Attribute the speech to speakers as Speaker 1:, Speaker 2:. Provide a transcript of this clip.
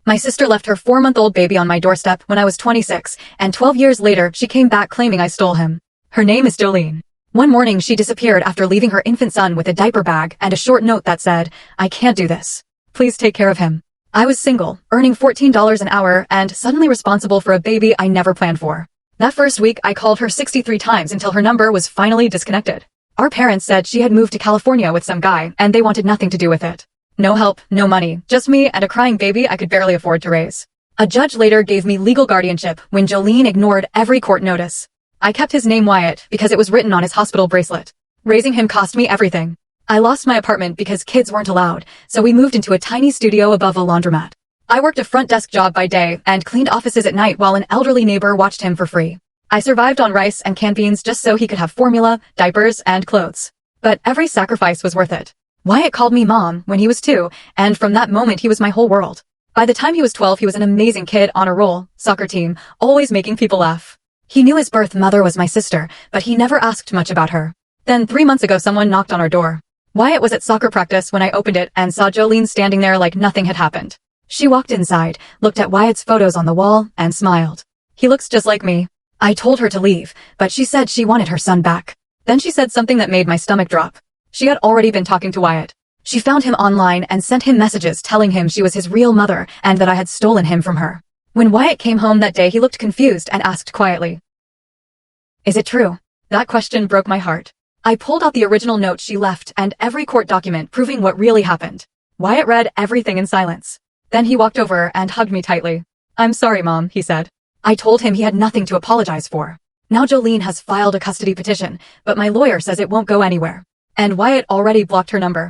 Speaker 1: My sister left her 4-month-old baby on my doorstep when I was 26, and 12 years later she came back claiming I stole him. Her name is Jolene. One morning she disappeared after leaving her infant son with a diaper bag and a short note that said, "I can't do this. Please take care of him." I was single, earning $14 an hour, and suddenly responsible for a baby I never planned for. That first week I called her 63 times until her number was finally disconnected. Our parents said she had moved to California with some guy and they wanted nothing to do with it. No help, no money, just me and a crying baby I could barely afford to raise. A judge later gave me legal guardianship when Jolene ignored every court notice. I kept his name Wyatt because it was written on his hospital bracelet. Raising him cost me everything. I lost my apartment because kids weren't allowed, so we moved into a tiny studio above a laundromat. I worked a front desk job by day and cleaned offices at night while an elderly neighbor watched him for free. I survived on rice and canned beans just so he could have formula, diapers, and clothes. But every sacrifice was worth it. Wyatt called me mom when he was 2, and from that moment he was my whole world. By the time he was 12, he was an amazing kid on a roll, soccer team, always making people laugh. He knew his birth mother was my sister, but he never asked much about her. Then 3 months ago someone knocked on our door. Wyatt was at soccer practice when I opened it and saw Jolene standing there like nothing had happened. She walked inside, looked at Wyatt's photos on the wall, and smiled. "He looks just like me." I told her to leave, but she said she wanted her son back. Then she said something that made my stomach drop. She had already been talking to Wyatt. She found him online and sent him messages telling him she was his real mother and that I had stolen him from her. When Wyatt came home that day, he looked confused and asked quietly, "Is it true?" That question broke my heart. I pulled out the original note she left and every court document proving what really happened. Wyatt read everything in silence. Then he walked over and hugged me tightly. "I'm sorry, Mom," he said. I told him he had nothing to apologize for. Now Jolene has filed a custody petition, but my lawyer says it won't go anywhere. And Wyatt already blocked her number.